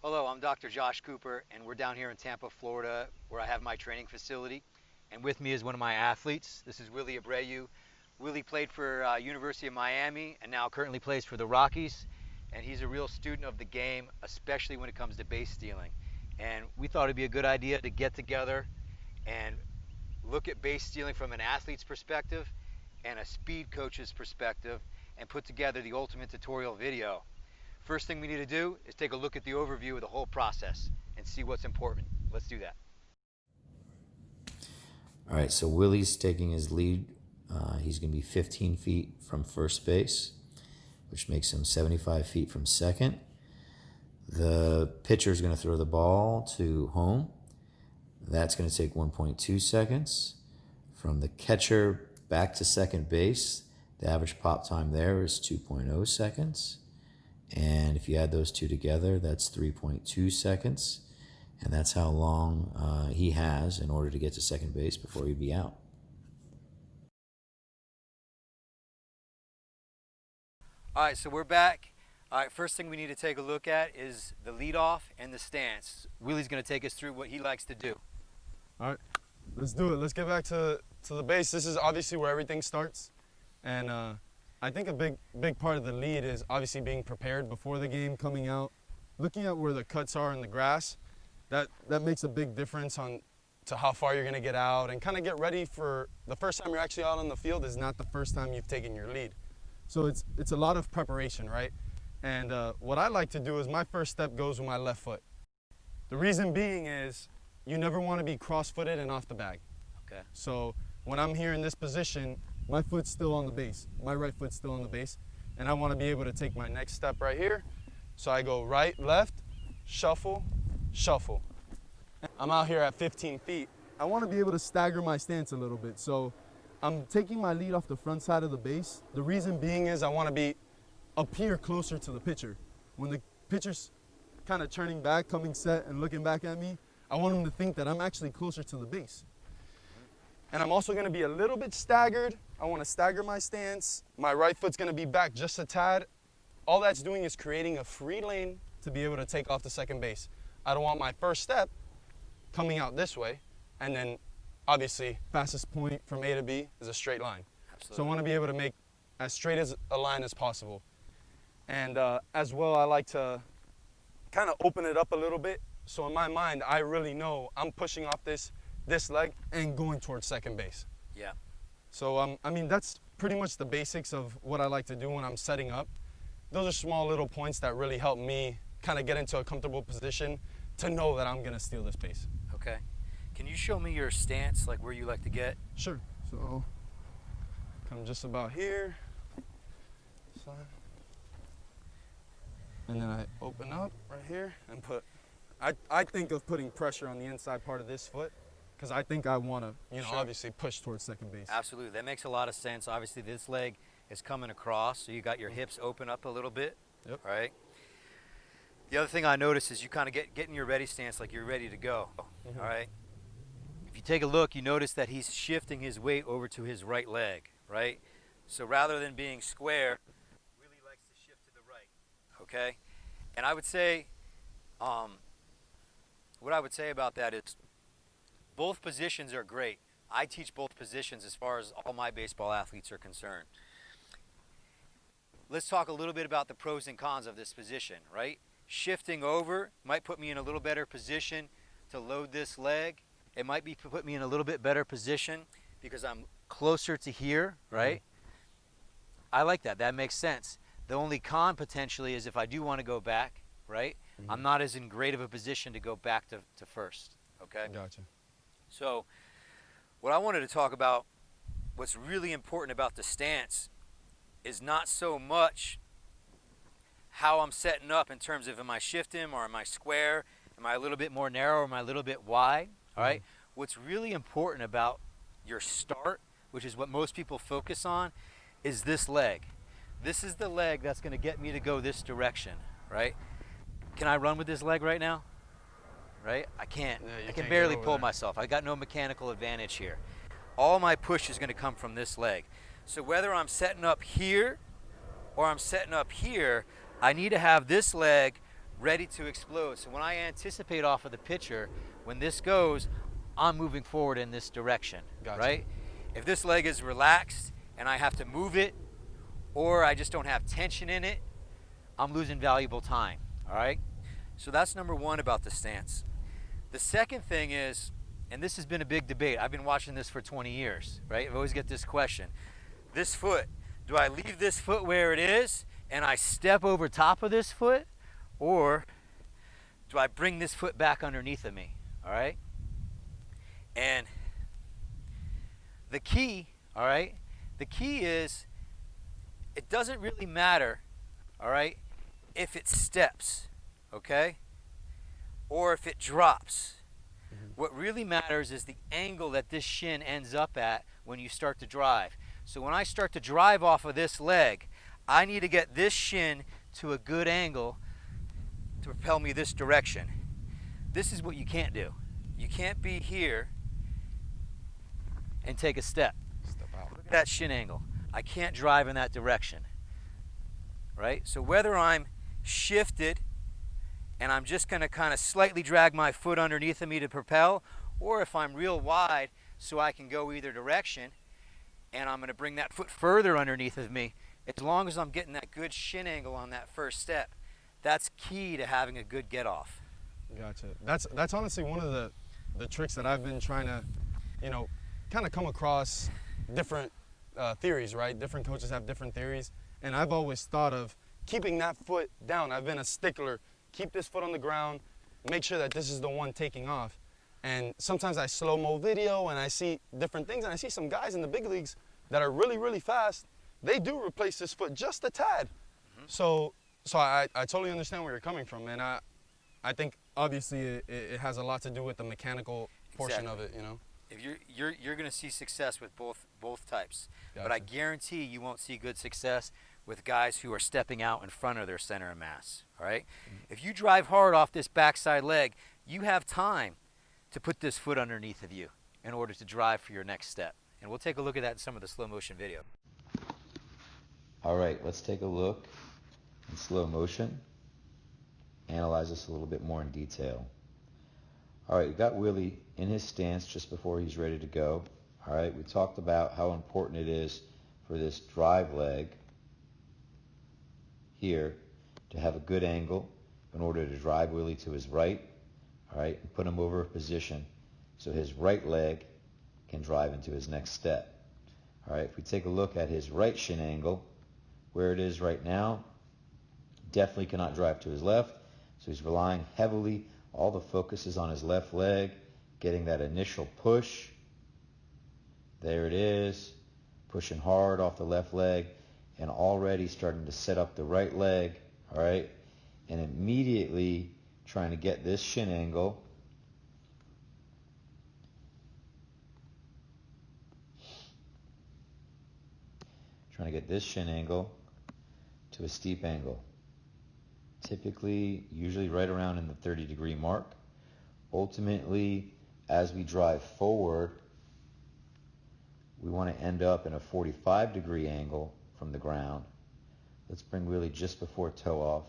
Hello, I'm Dr. Josh Cooper, and we're down here in Tampa, Florida, where I have my training facility. And with me is one of my athletes. This is Willie Abreu. Willie played for University of Miami and now currently plays for the Rockies. And he's a real student of the game, especially when it comes to base stealing. And we thought it'd be a good idea to get together and look at base stealing from an athlete's perspective and a speed coach's perspective and put together the ultimate tutorial video. First thing we need to do is take a look at the overview of the whole process and see what's important. Let's do that. All right, so Willie's taking his lead. He's going to be 15 feet from first base, which makes him 75 feet from second. The pitcher is going to throw the ball to home. That's going to take 1.2 seconds. From the catcher back to second base, the average pop time there is 2.0 seconds. And if you add those two together, that's 3.2 seconds. And that's how long he has in order to get to second base before he'd be out. All right, so we're back. All right, first thing we need to take a look at is the leadoff and the stance. Willie's going to take us through what he likes to do. All right, let's do it. Let's get back to the base. This is obviously where everything starts. And I think a big part of the lead is obviously being prepared before the game, coming out, looking at where the cuts are in the grass. That makes a big difference to how far you're going to get out and kind of get ready for the first time you're actually out on the field is not the first time you've taken your lead. So it's a lot of preparation, right? And what I like to do is my first step goes with my left foot. The reason being is you never want to be cross-footed and off the bag. Okay. So when I'm here in this position, my foot's still on the base. My right foot's still on the base. And I want to be able to take my next step right here. So I go right, left, shuffle, shuffle. I'm out here at 15 feet. I want to be able to stagger my stance a little bit. So I'm taking my lead off the front side of the base. The reason being is I want to be up here closer to the pitcher. When the pitcher's kind of turning back, coming set and looking back at me, I want him to think that I'm actually closer to the base. And I'm also going to be a little bit staggered. I want to stagger my stance. My right foot's going to be back just a tad. All that's doing is creating a free lane to be able to take off to second base. I don't want my first step coming out this way, and then obviously fastest point from A to B is a straight line. Absolutely. So I want to be able to make as straight as a line as possible. And as well, I like to kind of open it up a little bit. So in my mind, I really know I'm pushing off this leg and going towards second base. Yeah. So, I mean, that's pretty much the basics of what I like to do when I'm setting up. Those are small little points that really help me kind of get into a comfortable position to know that I'm going to steal this base. Okay. Can you show me your stance, like where you like to get? Sure. So, come just about here. And then I open up right here and put, I think of putting pressure on the inside part of this foot because I think I want to, Sure. obviously push towards second base. Absolutely. That makes a lot of sense. Obviously, this leg is coming across, so you got your hips open up a little bit. Yep. Right? The other thing I notice is you kind of get in your ready stance like you're ready to go. Mhm. All right? If you take a look, you notice that he's shifting his weight over to his right leg, right? So rather than being square, really likes to shift to the right, okay? And I would say, what I would say about that is both positions are great. I teach both positions as far as all my baseball athletes are concerned. Let's talk a little bit about the pros and cons of this position, right? Shifting over might put me in a little better position to load this leg. It might be put me in a little bit better position because I'm closer to here, right? I like that. That makes sense. The only con potentially is if I do want to go back, right? I'm not as in great of a position to go back to first, okay? Gotcha. So what I wanted to talk about, what's really important about the stance is not so much how I'm setting up in terms of am I shifting or am I square? Am I a little bit more narrow or am I a little bit wide? All right. What's really important about your start, which is what most people focus on, is this leg. This is the leg that's going to get me to go this direction, right? Can I run with this leg right now? Right? I can't. Yeah, you I can can't barely get over pull there. myself. I got no mechanical advantage here. All my push is going to come from this leg. So whether I'm setting up here or I'm setting up here, I need to have this leg ready to explode. So when I anticipate off of the pitcher, when this goes, I'm moving forward in this direction, Gotcha. right? If this leg is relaxed and I have to move it, or I just don't have tension in it, I'm losing valuable time, all right? So that's number one about the stance. The second thing is, and this has been a big debate, I've been watching this for 20 years, right? I always get this question. This foot, do I leave this foot where it is and I step over top of this foot, or do I bring this foot back underneath of me, all right? And the key, all right, the key is it doesn't really matter, all right, if it steps, okay, or if it drops. What really matters is the angle that this shin ends up at when you start to drive. So when I start to drive off of this leg, I need to get this shin to a good angle to propel me this direction. This is what you can't do. You can't be here and take a step. Step out. Look at that shin angle. I can't drive in that direction, right? So whether I'm shifted and I'm just going to kind of slightly drag my foot underneath of me to propel, or if I'm real wide so I can go either direction and I'm going to bring that foot further underneath of me, as long as I'm getting that good shin angle on that first step, that's key to having a good get off. Gotcha. That's honestly one of the tricks that I've been trying to, kind of come across different theories, right? Different coaches have different theories, and I've always thought of keeping that foot down. I've been a stickler. Keep this foot on the ground, make sure that this is the one taking off. And sometimes I slow-mo video and I see different things, and I see some guys in the big leagues that are really, really fast. They do replace this foot just a tad. So I totally understand where you're coming from, and I think obviously it has a lot to do with the mechanical portion of it, If you're going to see success with both types, Gotcha. But I guarantee you won't see good success with guys who are stepping out in front of their center of mass, all right? If you drive hard off this backside leg, you have time to put this foot underneath of you in order to drive for your next step. And we'll take a look at that in some of the slow motion video. All right, let's take a look in slow motion, analyze this a little bit more in detail. All right, we got Willie in his stance just before he's ready to go. All right, we talked about how important it is for this drive leg here to have a good angle in order to drive Willie to his right, all right, and put him over a position so his right leg can drive into his next step. All right, if we take a look at his right shin angle, where it is right now, definitely cannot drive to his left, so he's relying heavily, all the focus is on his left leg, getting that initial push. There it is, pushing hard off the left leg, and already starting to set up the right leg, all right, and immediately trying to get this shin angle to a steep angle, typically usually right around in the 30-degree mark. Ultimately, as we drive forward, we want to end up in a 45-degree angle from the ground. Let's bring Willie just before toe off.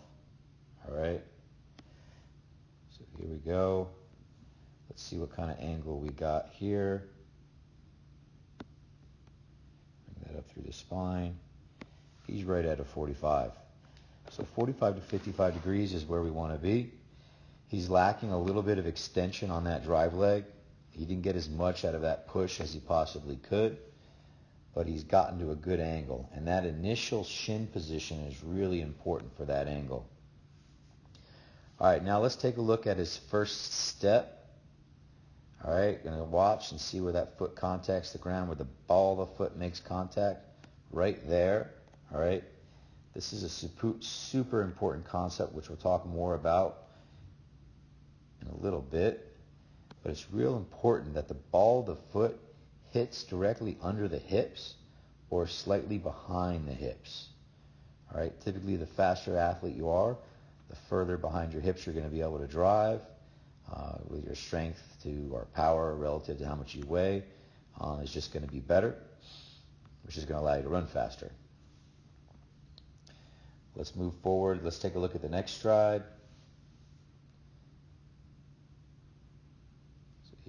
All right. So here we go. Let's see what kind of angle we got here. Bring that up through the spine. He's right at a 45. So 45 to 55 degrees is where we want to be. He's lacking a little bit of extension on that drive leg. He didn't get as much out of that push as he possibly could, but he's gotten to a good angle. And that initial shin position is really important for that angle. All right, now let's take a look at his first step. All right, going to watch and see where that foot contacts the ground, where the ball of the foot makes contact, right there. All right, this is a super important concept, which we'll talk more about in a little bit. But it's real important that the ball of the foot hits directly under the hips or slightly behind the hips. All right, typically the faster athlete you are, the further behind your hips you're going to be able to drive with your strength or power relative to how much you weigh is just going to be better, which is going to allow you to run faster. Let's move forward. Let's take a look at the next stride.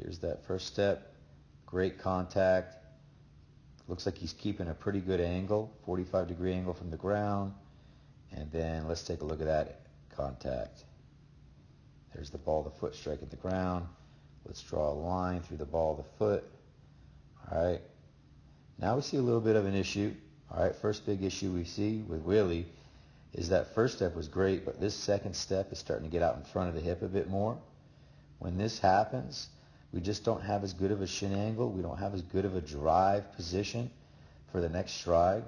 Here's that first step. Great contact. Looks like he's keeping a pretty good angle, 45-degree angle from the ground. And then let's take a look at that contact. There's the ball of the foot striking the ground. Let's draw a line through the ball of the foot. All right. Now we see a little bit of an issue. All right, first big issue we see with Willie is that first step was great, but this second step is starting to get out in front of the hip a bit more. When this happens, we just don't have as good of a shin angle. We don't have as good of a drive position for the next stride.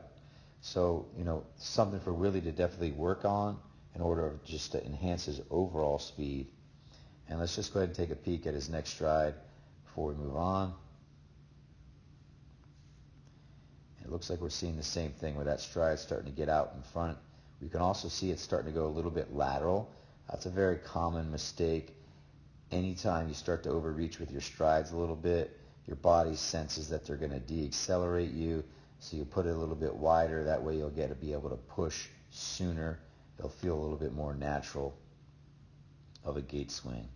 So, something for Willie to definitely work on in order just to enhance his overall speed. And let's just go ahead and take a peek at his next stride before we move on. It looks like we're seeing the same thing where that stride starting to get out in front. We can also see it's starting to go a little bit lateral. That's a very common mistake. Anytime you start to overreach with your strides a little bit, your body senses that they're going to de-accelerate you, so you put it a little bit wider. That way you'll be able to push sooner. It'll feel a little bit more natural of a gait swing.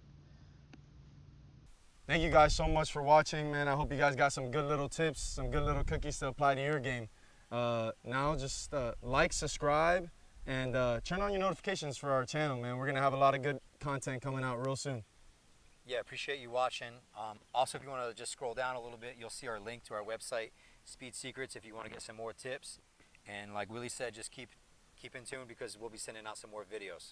Thank you guys so much for watching, man. I hope you guys got some good little tips, some good little cookies to apply to your game. Now just like, subscribe, and turn on your notifications for our channel, man. We're going to have a lot of good content coming out real soon. Yeah, appreciate you watching. Also, if you want to just scroll down a little bit, you'll see our link to our website, Speed Secrets, if you want to get some more tips. And like Willie said, just keep in tune because we'll be sending out some more videos.